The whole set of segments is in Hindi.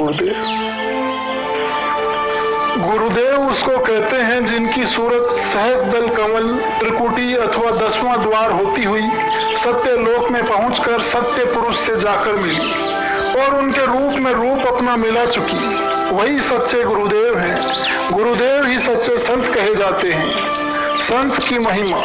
गुरुदेव। गुरुदेव उसको कहते हैं जिनकी सूरत सहज दल कमल, त्रिकुटी अथवा 10वां द्वार होती हुई सत्य लोक में पहुंचकर सत्य पुरुष से जाकर मिली और उनके रूप में रूप अपना मिला चुकी, वही सच्चे गुरुदेव हैं। गुरुदेव ही सच्चे संत कहे जाते हैं। संत की महिमा,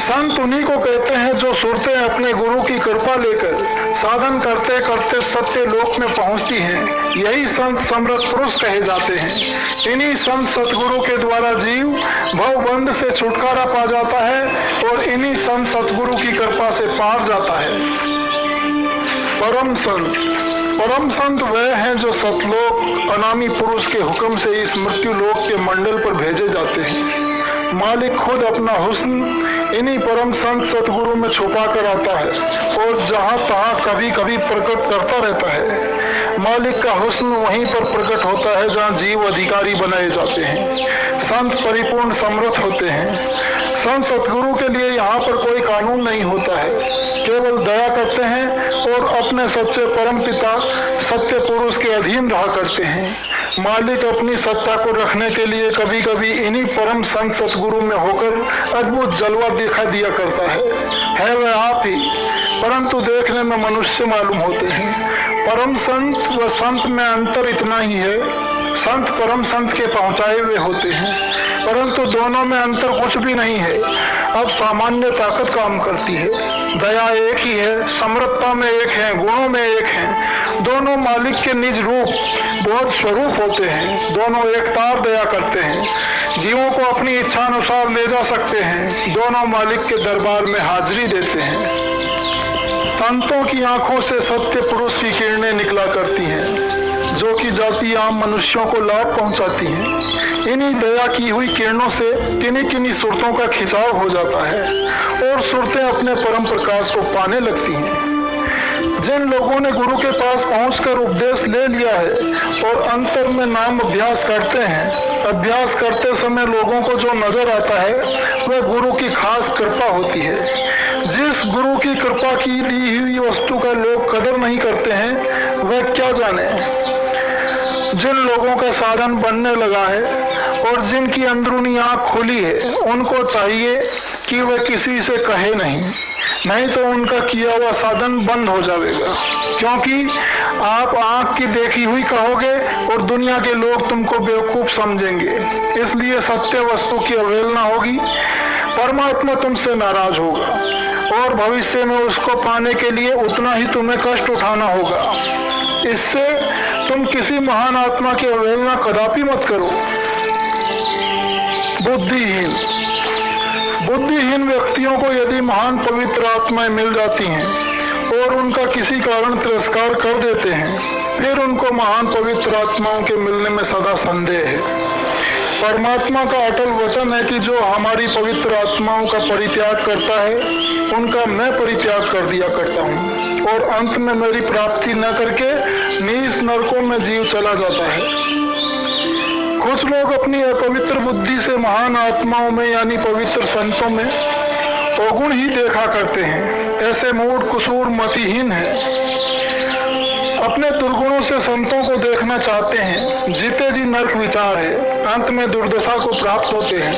संत उन्हीं को कहते हैं जो सुरतें अपने गुरु की कृपा लेकर साधन करते करते सत्य लोक में पहुंचती हैं। यही संत समृत पुरुष कहे जाते हैं। इन्हीं संत सतगुरु के द्वारा जीव भवबंध से छुटकारा पा जाता है और इन्हीं संत सतगुरु की कृपा से पार जाता है। परम संत वह हैं जो सतलोक अनामी पुरुष के हुक्म से इस मृत्यु लोक के मंडल पर भेजे जाते हैं। मालिक खुद अपना हुस्न इन्हीं परम संत सतगुरु में छुपा कर आता है और जहाँ तहाँ कभी कभी प्रकट करता रहता है। मालिक का हुस्न वहीं पर प्रकट होता है जहाँ जीव अधिकारी बनाए जाते हैं, संत परिपूर्ण समृद्ध होते हैं। संत सतगुरु के लिए यहाँ पर कोई कानून नहीं होता है, केवल दया करते हैं और अपने सच्चे परम पिता सत्य पुरुष के अधीन रहा करते हैं। मालिक अपनी सत्ता को रखने के लिए कभी कभी इन्हीं परम संत सतगुरु में होकर अद्भुत जलवा दिखा दिया करता है वह आप ही, परंतु देखने में मनुष्य मालूम होते हैं। परम संत व संत में अंतर इतना ही है, संत परम संत के पहुंचाए हुए होते हैं, परंतु दोनों में अंतर कुछ भी नहीं है। अब सामान्य ताकत काम करती है, दया एक ही है, समृद्धता में एक है, गुणों में एक है। दोनों मालिक के निज रूप बहुत स्वरूप होते हैं। दोनों एक तार दया करते हैं, जीवों को अपनी इच्छा अनुसार ले जा सकते हैं। दोनों मालिक के दरबार में हाजिरी देते हैं। संतों की आंखों से सत्य पुरुष की किरणें निकला करती हैं, जो कि जाति आम मनुष्यों को लाभ पहुंचाती हैं। इन्हीं दया की हुई किरणों से किन्हीं किन्हीं सुरतों का खिंचाव हो जाता है और सुरतें अपने परम प्रकाश को पाने लगती हैं। जिन लोगों ने गुरु के पास पहुंचकर उपदेश ले लिया है और अंतर में नाम अभ्यास करते हैं, अभ्यास करते समय लोगों को जो नजर आता है वह गुरु की खास कृपा होती है। जिस गुरु की कृपा की दी हुई वस्तु का लोग कदर नहीं करते हैं वह क्या जाने। जिन लोगों का साधन बनने लगा है और जिनकी अंदरूनी आंख खुली है, उनको चाहिए कि वह किसी से कहे नहीं तो उनका किया हुआ साधन बंद हो जाएगा, क्योंकि आप आंख की देखी हुई कहोगे और दुनिया के लोग तुमको बेवकूफ समझेंगे। इसलिए सत्य वस्तु की अवहेलना होगी, परमात्मा तुमसे नाराज होगा और भविष्य में उसको पाने के लिए उतना ही तुम्हें कष्ट उठाना होगा। इससे तुम किसी महान आत्मा की अवहेलना कदापि मत करो। बुद्धिहीन व्यक्तियों को यदि महान पवित्र आत्माएं मिल जाती हैं और उनका किसी कारण तिरस्कार कर देते हैं, फिर उनको महान पवित्र आत्माओं के मिलने में सदा संदेह है। परमात्मा का अटल वचन है कि जो हमारी पवित्र आत्माओं का परित्याग करता है, उनका मैं परित्याग कर दिया करता हूँ और अंत में मेरी प्राप्ति न करके नीच नरकों में जीव चला जाता है। कुछ लोग अपनी अपवित्र बुद्धि से महान आत्माओं में यानी पवित्र संतों में अवगुण ही देखा करते हैं। ऐसे मूढ़ कुसूर मतिहीन हैं, अपने दुर्गुणों से संतों को देखना चाहते हैं। जीते जी नरक विचार है, अंत में दुर्दशा को प्राप्त होते हैं।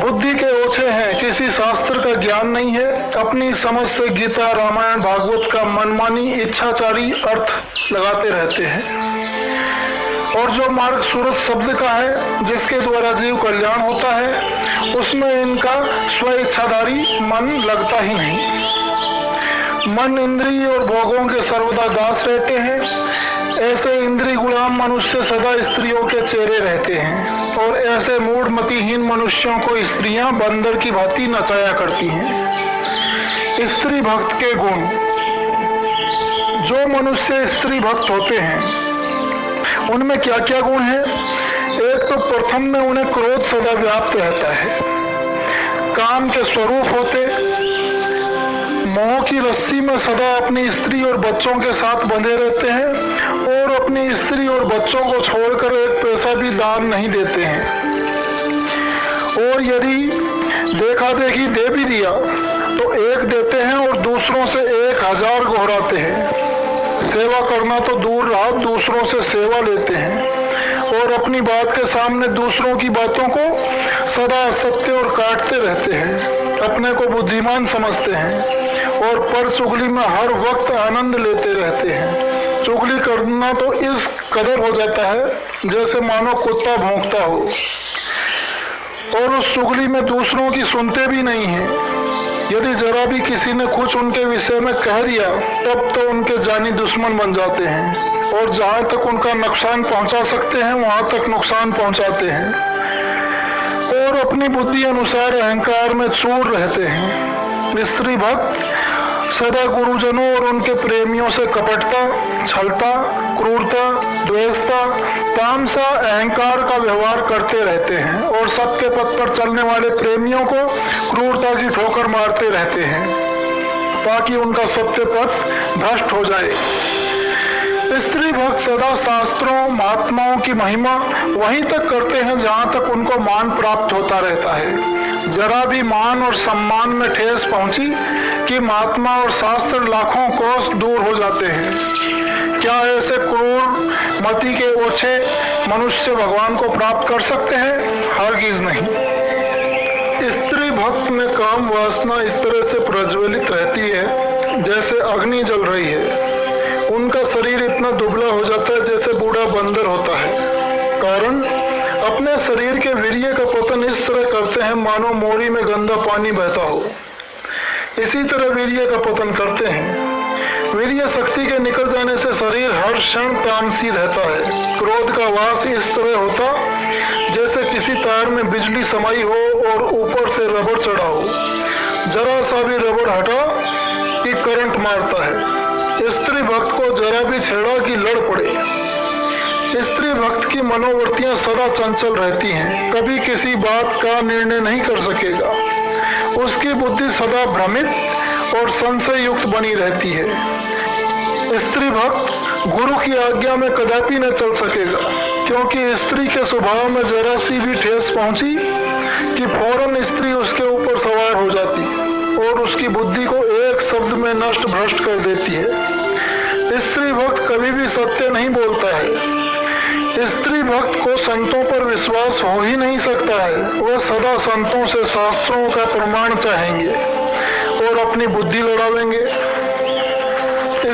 बुद्धि के ओछे हैं, किसी शास्त्र का ज्ञान नहीं है, अपनी समझ से गीता रामायण भागवत का मनमानी इच्छाचारी अर्थ लगाते रहते हैं। और जो मार्ग सूरत शब्द का है, जिसके द्वारा जीव कल्याण होता है, उसमें इनका स्व इच्छाधारी मन लगता ही नहीं। मन इंद्रिय और भोगों के सर्वदा दास रहते हैं। ऐसे इंद्रिय गुलाम मनुष्य सदा स्त्रियों के चेहरे रहते हैं और ऐसे मूढ़ मतिहीन मनुष्यों को स्त्रियां बंदर की भांति नचाया करती हैं। स्त्री भक्त के गुण, जो मनुष्य स्त्री भक्त होते हैं उनमें क्या क्या गुण है। एक तो प्रथम में उन्हें क्रोध सदा व्याप्त रहता है, काम के स्वरूप होते, मोह की रस्सी में सदा अपनी स्त्री और बच्चों के साथ बंधे रहते हैं और अपनी स्त्री और बच्चों को छोड़कर एक पैसा भी दान नहीं देते हैं। और यदि देखा देखी दे भी दिया तो एक देते हैं और दूसरों से 1000 गोहराते हैं। सेवा करना तो दूर रहा, दूसरों से सेवा लेते हैं और अपनी बात के सामने दूसरों की बातों को सदा असत्य और काटते रहते हैं। अपने को बुद्धिमान समझते हैं और पर चुगली में हर वक्त आनंद लेते रहते हैं। चुगली करना तो इस कदर हो जाता है जैसे मानो कुत्ता भौंकता हो, और उस चुगली में दूसरों की सुनते भी नहीं हैं। यदि जरा भी किसी ने कुछ उनके विषय में कह दिया तब तो उनके जानी दुश्मन बन जाते हैं और जहां तक उनका नुकसान पहुंचा सकते हैं वहां तक नुकसान पहुंचाते हैं और अपनी बुद्धि अनुसार अहंकार में चूर रहते हैं। स्त्री भक्त सदा गुरुजनों और उनके प्रेमियों से कपटता, छलता, क्रूरता, द्वेषता, तामसा, अहंकार का व्यवहार करते रहते हैं और सत्य पथ पर चलने वाले प्रेमियों को क्रूरता की ठोकर मारते रहते हैं ताकि उनका सत्य पथ भ्रष्ट हो जाए। स्त्री भक्त सदा शास्त्रों, महात्माओं की महिमा वहीं तक करते हैं जहां तक उनको मान प्राप्त होता रहता है। जरा भी मान और सम्मान में ठेस पहुंची कि महात्मा और शास्त्र लाखों कोस दूर हो जाते हैं। क्या ऐसे क्रूर मति के ओछे मनुष्य भगवान को प्राप्त कर सकते हैं? हरगिज नहीं। स्त्री भक्त में काम वासना इस तरह से प्रज्वलित रहती है जैसे अग्नि जल रही है। उनका शरीर इतना दुबला हो जाता है जैसे बूढ़ा बंदर होता है। कारण अपने शरीर के वीर्य का पतन इस तरह करते हैं मानो मोरी में गंदा पानी बहता हो। इसी तरह वीर्य का पतन करते हैं। वीर्य शक्ति के निकल जाने से शरीर हर क्षण तामसी रहता है। क्रोध का वास इस तरह होता जैसे किसी तार में बिजली समाई हो और ऊपर से रबड़ चढ़ा हो। जरा सा भी रबड़ हटा कि करंट मारता है। स्त्री भक्त को जरा भी छेड़ा कि लड़ पड़े। स्त्री भक्त की मनोवृत्तियां सदा चंचल रहती हैं, कभी किसी बात का निर्णय नहीं कर सकेगा। उसकी बुद्धि सदा भ्रमित और संशय युक्त बनी रहती है। स्त्री भक्त गुरु की आज्ञा में कदापि न चल सकेगा, क्योंकि स्त्री के स्वभाव में जरा सी भी ठेस पहुंची कि फौरन स्त्री उसके ऊपर सवार हो जाती और उसकी बुद्धि को एक शब्द में नष्ट भ्रष्ट कर देती है। स्त्री भक्त कभी भी सत्य नहीं बोलता है। स्त्री भक्त को संतों पर विश्वास हो ही नहीं सकता है। वह सदा संतों से शास्त्रों का प्रमाण चाहेंगे और अपनी बुद्धि लड़ावेंगे।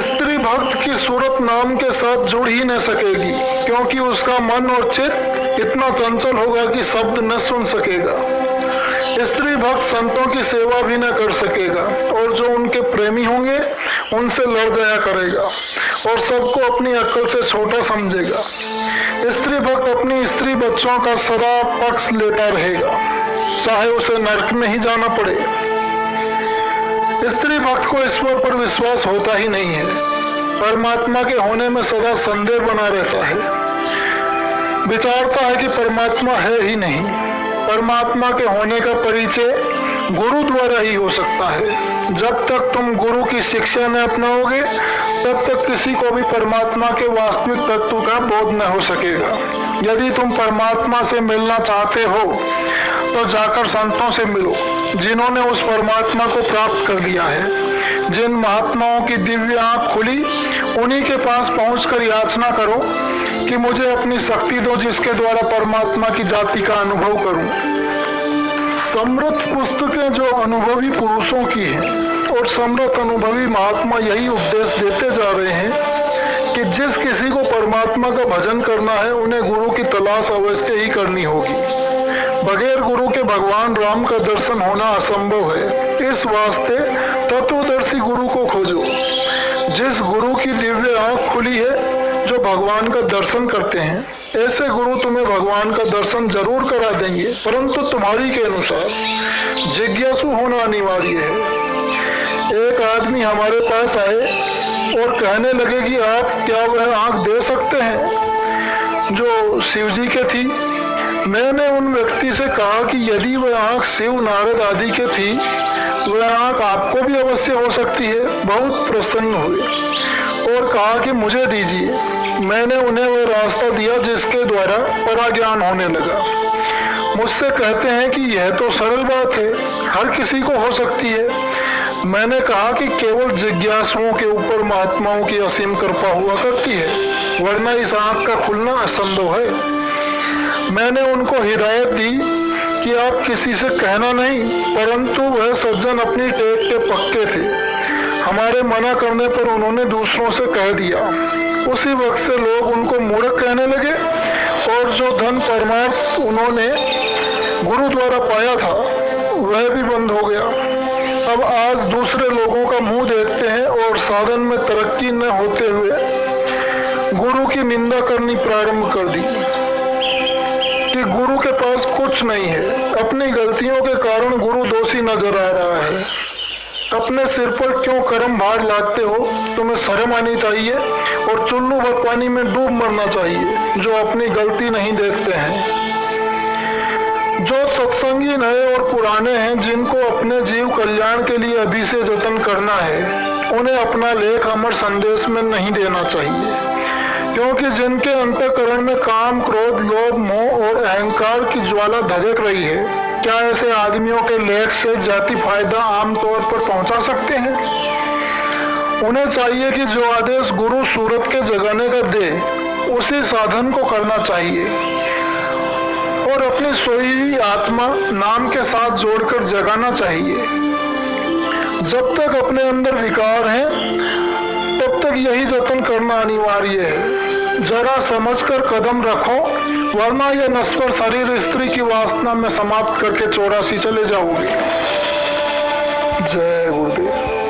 स्त्री भक्त की सूरत नाम के साथ जुड़ ही न सकेगी, क्योंकि उसका मन और चित्त इतना चंचल होगा कि शब्द न सुन सकेगा। स्त्री भक्त संतों की सेवा भी न कर सकेगा और जो उनके प्रेमी होंगे उनसे लड़ जाया करेगा और सबको अपनी अक्ल से छोटा समझेगा। स्त्री भक्त अपनी स्त्री बच्चों का सदा पक्ष लेता रहेगा, चाहे उसे नरक में ही जाना पड़े। स्त्री भक्त को ईश्वर पर विश्वास होता ही नहीं है। परमात्मा के होने में सदा संदेह बना रहता है। विचारता है कि परमात्मा है ही नहीं। परमात्मा के होने का परिचय गुरु द्वारा ही हो सकता है। जब तक तुम गुरु की शिक्षा न अपनाओगे तब तक किसी को भी परमात्मा के वास्तविक तत्व का बोध न हो सकेगा। यदि तुम परमात्मा से मिलना चाहते हो तो जाकर संतों से मिलो, जिन्होंने उस परमात्मा को प्राप्त कर लिया है। जिन महात्माओं की दिव्य आंख खुली, उन्हीं के पास पहुंचकर याचना करो कि मुझे अपनी शक्ति दो, जिसके द्वारा परमात्मा की जाति का अनुभव करूं। समृद्ध पुस्तकें जो अनुभवी पुरुषों की हैं और समृद्ध अनुभवी महात्मा यही उपदेश देते जा रहे हैं कि जिस किसी को परमात्मा का भजन करना है उन्हें गुरु की तलाश अवश्य ही करनी होगी। बगैर गुरु के भगवान राम का दर्शन होना असंभव है। इस वास्ते तत्वदर्शी गुरु को खोजो। जिस गुरु की दिव्य आंख खुली है, जो भगवान का दर्शन करते हैं, ऐसे गुरु तुम्हें भगवान का दर्शन जरूर करा देंगे, परंतु तुम्हारी के अनुसार जिज्ञासु होना अनिवार्य है। एक आदमी हमारे पास आए और कहने लगे कि आप क्या वह आंख दे सकते हैं जो शिव जी के थी। मैंने उन व्यक्ति से कहा कि यदि वह आंख शिव, नारद आदि के थी तो वह आंख आपको भी अवश्य हो सकती है। बहुत प्रसन्न हुए और कहा कि मुझे दीजिए। मैंने उन्हें वह रास्ता दिया जिसके द्वारा पराज्ञान होने लगा। मुझसे कहते हैं कि यह तो सरल बात है, हर किसी को हो सकती है। मैंने कहा कि केवल जिज्ञासुओं के ऊपर महात्माओं की असीम कृपा हुआ करती है, वरना इस आंख का खुलना असंभव है। मैंने उनको हिदायत दी कि आप किसी से कहना नहीं, परंतु वह सज्जन अपनी टेक के पक्के थे। हमारे मना करने पर उन्होंने दूसरों से कह दिया। उसी वक्त से लोग उनको मूर्ख कहने लगे और जो धन परमार्थ उन्होंने गुरु द्वारा पाया था वह भी बंद हो गया। अब आज दूसरे लोगों का मुंह देखते हैं और साधन में तरक्की न होते हुए गुरु की निंदा करनी प्रारंभ कर दी कि गुरु के पास कुछ नहीं है। अपनी गलतियों के कारण गुरु दोषी नजर आ रहा है। अपने सिर पर क्यों कर्म भार लादते हो? तुम्हें शर्म आनी चाहिए और चुल्लू भर पानी में डूब मरना चाहिए जो अपनी गलती नहीं देखते हैं। जो सत्संगी नए और पुराने हैं, जिनको अपने जीव कल्याण के लिए अभी से जतन करना है, उन्हें अपना लेख अमर संदेश में नहीं देना चाहिए, क्योंकि जिनके अंतःकरण में काम, क्रोध, लोभ, मोह और अहंकार की ज्वाला धधक रही है, क्या ऐसे आदमियों के लेख से जाति फायदा आमतौर पर पहुंचा सकते हैं? उन्हें चाहिए कि जो आदेश गुरु सूरत के जगाने का दे, उसी साधन को करना चाहिए और अपनी सोई हुई आत्मा नाम के साथ जोड़कर जगाना चाहिए। जब तक अपने अंदर विकार है तब तक यही जतन करना अनिवार्य है। जरा समझकर कदम रखो, वरना यह नश्वर शरीर स्त्री की वासना में समाप्त करके 84 चले जाओगे। जय गुरुदेव।